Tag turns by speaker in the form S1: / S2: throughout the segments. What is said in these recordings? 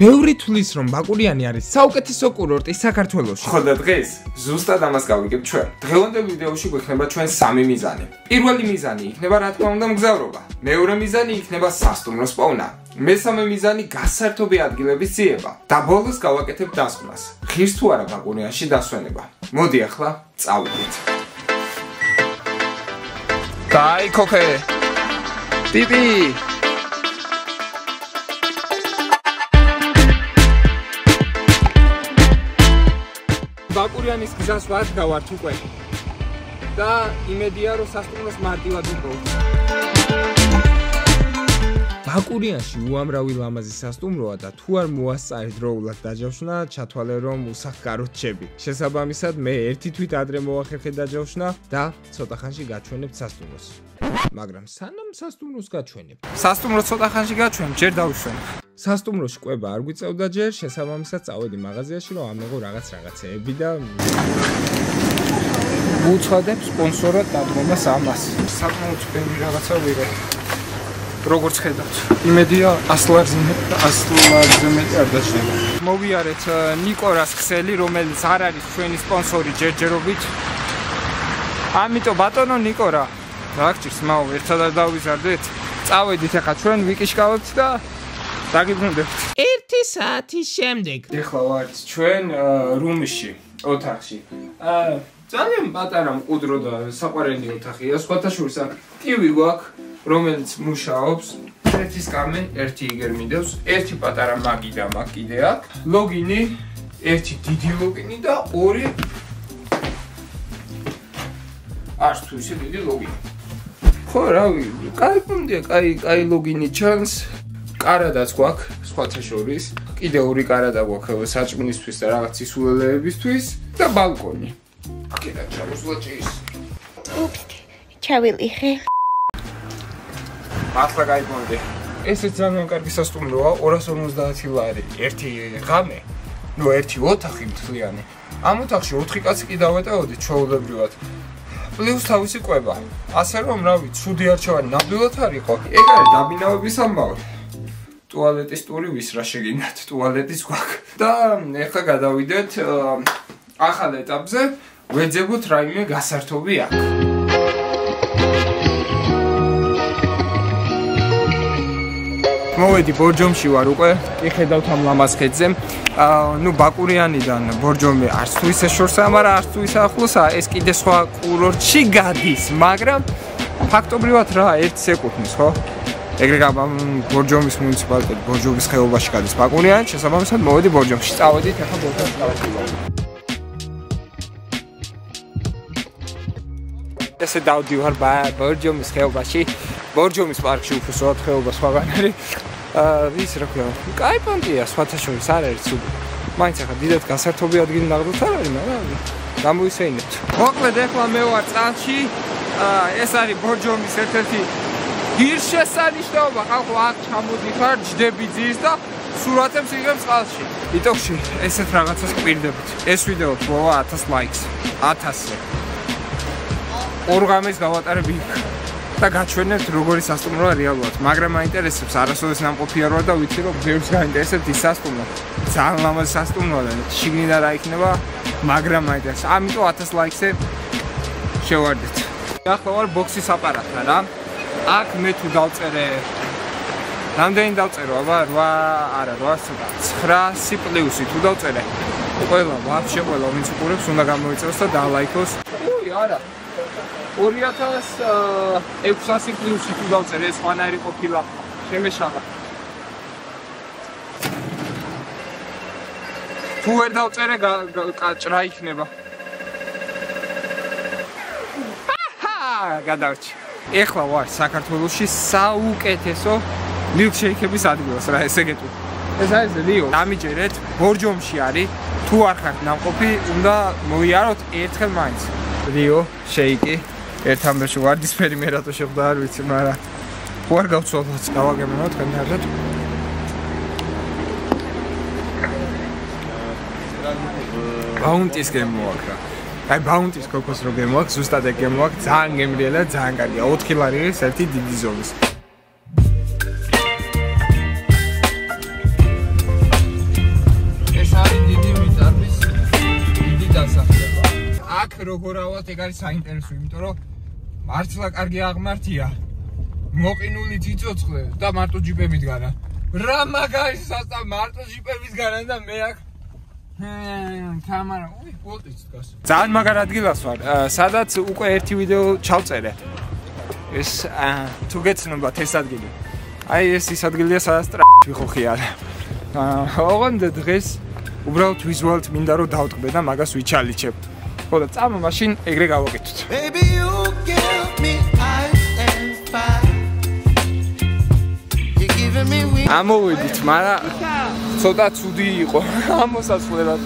S1: ბევრი თulis რომ ბაკურიანი არის საუკეთესო კურორტი საქართველოში.
S2: ხო და დღეს ზუსტად ამას გავიგებ ჩვენ. დღევანდელ ვიდეოში გვექნება ჩვენ სამი მიზანი. პირველი მიზანი იქნება რა თქმა უნდა მგზავრობა. მეორე მიზანი იქნება სასტუმროს პოვნა. მესამე მიზანი გასართობი ადგილების ძიება. და ბოლოს გავაკეთებ დასკვნას. ღირს თუ არა ბაკურიანში დასვენება. მოდი ახლა წავიდეთ. დაი ქოქე. ტიტი ბაკურიანის გზას ვარ გავართ უკვე და იმედია რომ სასტუმროს მარტივად ვიპოვოთ.
S1: ბაკურიანში უამრავი ლამაზი სასტუმროა და თუ არ მოასწარი დროულად დაჯავშნა, ჩათვალე რომ უსახკაროდ ჩები. შესაბამისად მე ერთი თვით ადრე მოახერხე დაჯავშნა და ცოტა ხანში გაჩვენებთ სასტუმროს. მაგრამ სანამ სასტუმროს გაჩვენებ,
S2: სასტუმროს ცოტა ხანში გაჩვენებ, ჯერ დავუშვენებ.
S1: სასტუმროში ყვება არ გვიწევდა ჯერ, შესაბამისად წავედი მაღაზიაში რომ ამეღო რაღაცეები და
S2: უცხადებ სპონსორად დადგომას ამას. საკმაოდ ბევრი რაღაცა ვიღებ. როგორც ხედავთ, იმედია 100 ლარზე მეტი არ დაჭრება. მოვიარეთ ნიკორას ქსელი, რომელიც არ არის ჩვენი სპონსორი ჯერჯერობით. ამიტომ ბატონო ნიკორა, რა გჭირს მაო, ერთად არ დავიზარდეთ. წავედით ახლა ჩვენ ვიკიშკავებთ და დაგიბრუნდებთ.
S1: 1 საათის შემდეგ.
S2: ეხლა ვართ ჩვენ რუმში, ოთახში. ძალიან პატარა მყუდრო და საყვარელი ოთახია. სხვათა შორის აქ ტივი გვაქვს, რომელიც მუშაობს. ერთის გამე ერთი იგერ მინდევს, ერთი პატარა მაგი და მაგ კიდე აქვს. ლოგინი, ერთი დიდი ლოგინი და ორი არც თუ ისე დიდი ლოგინი. ხო, რავი, კაი პუნდია, კაი ლოგინი ჩანს. კარადაც გვაქვს, სხვათა შორის. კიდე ორი კარადა გვაქვს საჭმელისთვის და რაღაც სისულელეებისთვის და ბალკონი. აქედა ჩამოსვლაჭის.
S3: უფ, ჩავილიხე.
S2: მართლა გაიგონდი. ესეც ძალიან კარგი სასტუმროა, 250 ლარი. ერთი ღამე, ნუ ერთი ოთახი მთლიანი. ამ ოთახში 4 კაცი კი დავეტევოდით ჩვეულებრივად. პლუს თავისი ყვება. ასე რომ, რავი, ცუდი არჩევანი ნამდვილად არ იყო. ეგ არის დაბინავების ამბავი. ტუალეტის ტური ვის რა შეგინდათ, ტუალეტის გვაქვს. და ეხლა გადავიდეთ ახალ ეტაპზე, ვეძებოთ რაიმე გასართობი აქ. მოვედი ბორჯომში ვარ უკვე, კი ხედავთ ამ ლამაზ ხეთზე. ნუ ბაკურიანიდან ბორჯომი არც თუ ისე შორსაა, მაგრამ არც თუ ისე ახლოსაა, ეს კიდე სხვა კურორტში გადის, მაგრამ ფაქტობრივად რა, ერთს ეკუთვნის, ხო? ეგრე ბორჯომის მუნიციპალიტეტი ბორჯომის ხეობაში გადის ბაკურიანი, შესაბამისად მოვედი ბორჯომში. წავედით ახლა ბორჯომში დავაწყობ. ესე დავდივარ ბორჯომის ხეობაში. ბორჯომის პარკში უბრალოდ ხეობა სხვაგან არის. ვის რა ქვია? კაი პონტია, სხვათა შორის არ არის ცუდი. მაინც ახლა დიდად გასართობი ადგილი ნახოთ არ არის, მაგრამ გამოვისეინებთ. მოკლედ ახლა მე ვარ წალში. ეს არის ბორჯომის ერთ-ერთი ღირსშესანიშნაობა, ხალხო აქ ჩამოდიხარ, ჯდები ძის და სურათებს იღებ წყალში. TikTok-ში ესეთ რაღაცას გვირდებით. ეს ვიდეო ფლოვა 1000 ლაიქს. 1000-ზე. ორ ღამეს გავატარები და გაჩვენებთ როგორი სასტუმროა რეალურად. მაგრამ მაინტერესებს არასოდეს ნამყოფია როა და ვიცი რომ ბევრს გაინტერესებს ის სასტუმრო. ძალიან ლამაზი სასტუმროა და შიგნიდან რა იქნება, მაგრამ მაინტერესებს. ამიტომ 1000 ლაიქზე შევარდეთ. ახლა ვარ ბოქსის აპარატთან რა. აქ მე თუ დავწერე რამდენი დავწერო, აბა 900 პლუსი თუ დავწერე. ყველა, ვაფშე ყველა ვინც უყურებს უნდა გამოიწევოს და დალაიქოს. უი, არა. 2600 პლუსი თუ დავწერე, ეს ვანაირი ყოფილა. შემეშალა. თუ ვერ დავწერე, ჭრა იქნება. გადავჭი. ეხლა ვარ საქართველოში საუკეთესო მილკშეიქების ადგილას რა ესე გეტყვი. ეს არის რიო. დამიჯერეთ, ბორჯომში არის. თუ არ ხართ ნამყოფი, უნდა მოიაროთ ერთხელ მაინც. რიო შეიკი. ერთ ამბერში ვარდისფერი მე რატო შეხვდა არ ვიცი, მაგრამ ხوار გავცვალოთ. დავაგემოვნოთ თქვენთან. ბაუნტის გემო აქვს რა.
S1: აი ბაუნტის ქოქოს რო გემოაქვს, ზუსტად ეგ გემოაქვს, ძალიან გემრიელი და ძალიან კარგია. 4 ლარი არის ერთი დიდი ზომის. ეს არის დიდი მიწარბის დიდი დასახლება. აქ როგორ ავალთ, ეგ არის საინტერესო, იმიტომ რომ მართლა კარგი აღმართია. მოყინული ციცოცხლე და მარტო ჯიპებით განა. რა მაგარი სასწავლო მარტო ჯიპებით განა და მე აქ კამარა, ვოლტიც დგას. ძალიან მაგარ ადგილას ვარ, სადაც უკვე ერთი ვიდეო ჩავწერე. ეს თუ გეცნობათ ეს ადგილი. აი ეს ის ადგილია, სადაც ტრაფიკი ვიხუხია. ოღონდ დღეს უბრალოდ ვიზუალით მინდა რომ დავტყბე და მაგას ვიჩალიჩებ. ხო და წამო მაშინ ეგრე გავაკეთოთ. ამოვედით, მაგრამ ცოტა ცუდი იყო ამოსასვლელად.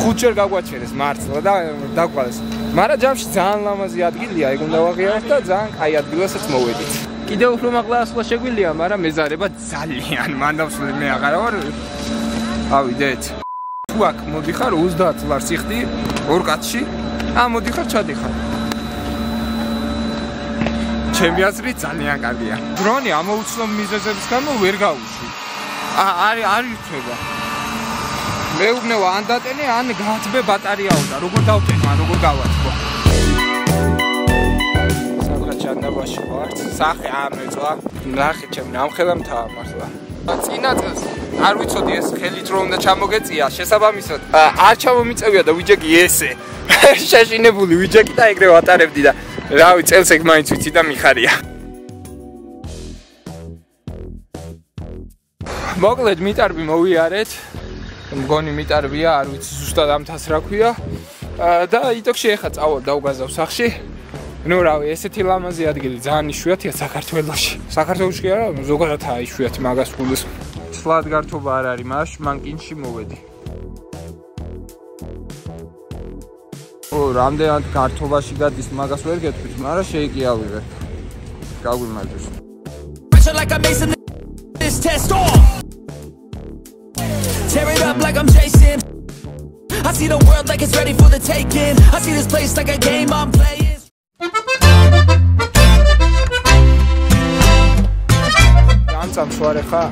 S1: 5 ჯერ გაგვაჩერეს მართლა და დაგყვალეს. მაგრამ ჯამში ძალიან ლამაზი ადგილია, ეგ უნდა ვაღიაროთ და ძალიან კაი ადგილასაც მოვედით. კიდევ უფრო მაღლა ასვლა შეგვიძლია, მაგრამ მეზარება ძალიან. მან დავსვლი მე აღარა ვარ. ავიდეთ. თუ აქ მოდიხარ 30 ლარს იხდი 2 კაცში, მოდიხარ ჩადიხარ. ჩემი აზრით ძალიან კარგია. დრონი ამოუცნო მიზეზების გამო ვერ გავუშვი. არ ირჩება. მეუბნევა ან დატენე, ან გაათბე ბატარეაო და როგორ დავტენო, ან როგორ გავათბო. სადღაც ჩანდაბაში ვარ. სახე ამეწვა. ნახე ჩემ ნამხელა მთავარ მართლა. წინა წელს არ ვიცოდი ეს ხელით რომ უნდა ჩამოგეწია, შესაბამისად არ ჩამომიწევია და ვიჯეკი ესე. შეშინებული ვიჯეკი და ეგრე ვატარებდი და რავი წელს ეგ მაინც ვიცი და მიხარია. მოკლედ მიტარბი მოვიარეთ. მგონი მიტარბია, არ ვიცი ზუსტად ამთას რა ქვია. და იტოქში ეხა წავალ დავგაზავ სახში. ნუ რავი, ესეთი ლამაზი ადგილი ძალიან იშვიათია საქართველოში. საქართველოში კი არა, ზოგადადაა იშვიათი მაგას გულს. სლად გართობა არ არის, მან კინში მოვედი. რამდენად გართობაში გადის მაგას ვერ გეტყვით, მაგრამ შეიკიავივე. გაგვიმარჯოს. Tear it up like I'm Jason. I see the world like it's ready for the taking. I see this place like a game I'm playing. Dancam soare kha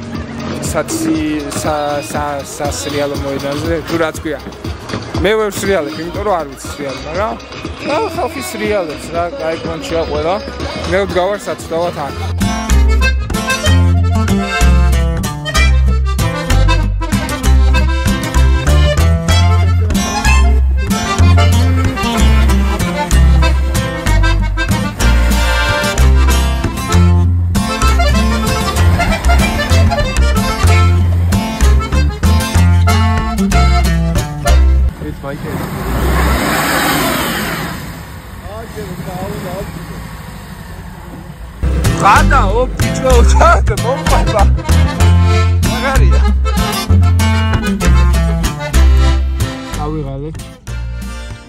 S1: სასრიალო მოედანზე თუ რაც ქვია. მე ვერ სრიალებ, იმიტომ რომ არ ვიცი სრიალი, მაგრამ ხალხი სრიალებს რა, კაი კონჩია ყველა. მე ვდგავარ საცდავად აქ. Gata, optičko, čaka, mompa. Magarija. Avიღალეთ.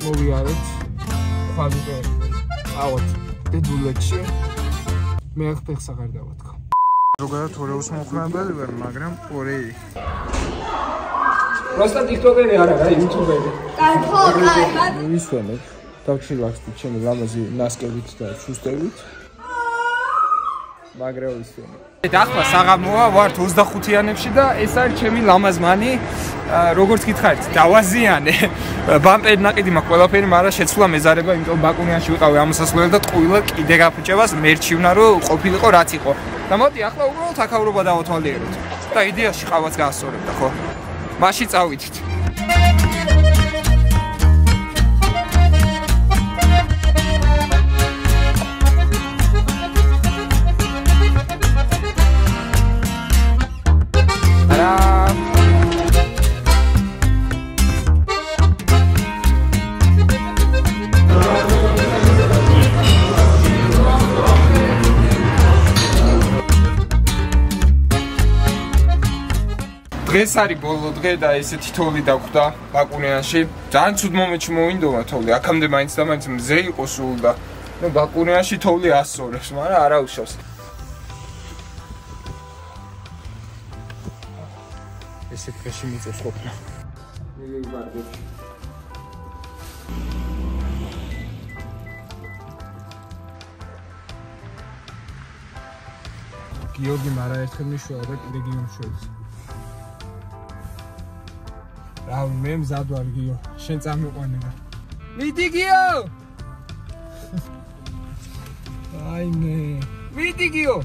S1: მოვიარეთ. ხვალუკე. ავოთ. დედულეთში. მე ახ ფეხს აღარ დავათქო. ზოგადად ორეუს მოხმარებელი ვარ, მაგრამ ორეი. Просто TikTok-ერი არა, რა, YouTube-ერი.
S3: კაი, ხო, კაი.
S1: ვისვენებ. დავჩილახდი ჩემი ლამაზი ნასკევით და შუსტევით. მაგრევის ვინე. ახლა საღამოა, ვართ 25-იანებში და ეს არის ჩემი ლამაზმანი, როგორც გითხარით, დავაზიანე. ბამპერი ნაკიდი მაქვს ყველაფერი, მაგრამ შეცვლა მეზარება, იმიტომ ბაკუნიანში ვიყავი ამოსასვლელი და ტყუილა კიდე გაფუჭებას მერჩივნა, რომ ყოფილიყო რაც იყო. და მოდი ახლა უბრალოდ აქაურობა დავათვალიეროთ. და იდეაში ყავაც გაასწორებდა, ხო? მაშინ წავიდით. დღეს არის ბოლო დღე და ესეთი თოვლი დაგვდა ბაკუნიანში. ძალიან ცუდ მომენტში მოვინდომა თოვლი. აქამდე მაინც და მაინც მზე იყო სულ და ბაკუნიანში თოვლი ასწორებს, მაგრამ არა უშავს. ესეთ დღეში მიწევს ყოფნა. მიგებარდეთ. გიორგიმ არაერთხელ მიშველა და კიდე გიმშვენს. რავი, მე მზად ვარ გიო, შენ წამიყვანება. მიდი გიო! აიმე, მიდი გიო!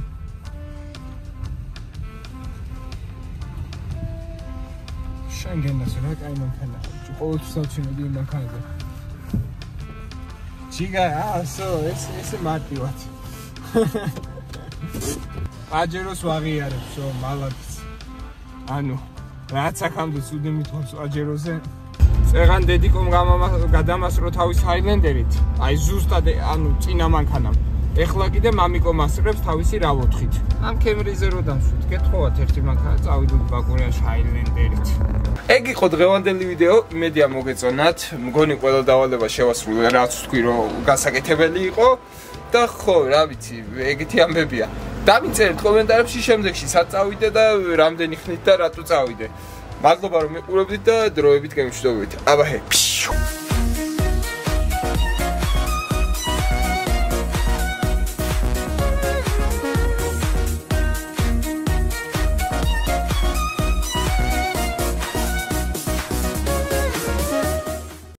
S1: შენ გენას რა კაი მანქანა. ყოველთვის ავჩინები იმ მანქანაზე. ჩიგა, ეს მარტივად. აჯეროს ვაღიარებ, მალადიც. ანუ რაც აქამდე ცუდი მithობს აჯეროზე. წეღან დედიკომ გადამასრო თავის ჰაილენდერით. აი ზუსტად ანუ წინა მანქანამ. ეხლა კიდე მამიკომ ასწრებს თავისი რავოთხით. ამ კემრიზე რო დამშვით, გეთხოვათ ერთი მანქანა წავიდოთ ბაკურიაში ჰაილენდერით. ეგ იყო დღევანდელი ვიდეო, იმედია მოგეწონათ. მგონი ყველა დავალება შევასრულე, რაც თქვი რომ გასაკეთებელი იყო და ხო, რა ვიცი, ეგეთი ამბებია. დამიწერეთ კომენტარებში შემდეგში სად წავიდე და რამდენი ხნით და რატო წავიდე. მადლობა რომ მიყურებდით და დროებით გემშვიდობებით. აბა ჰე.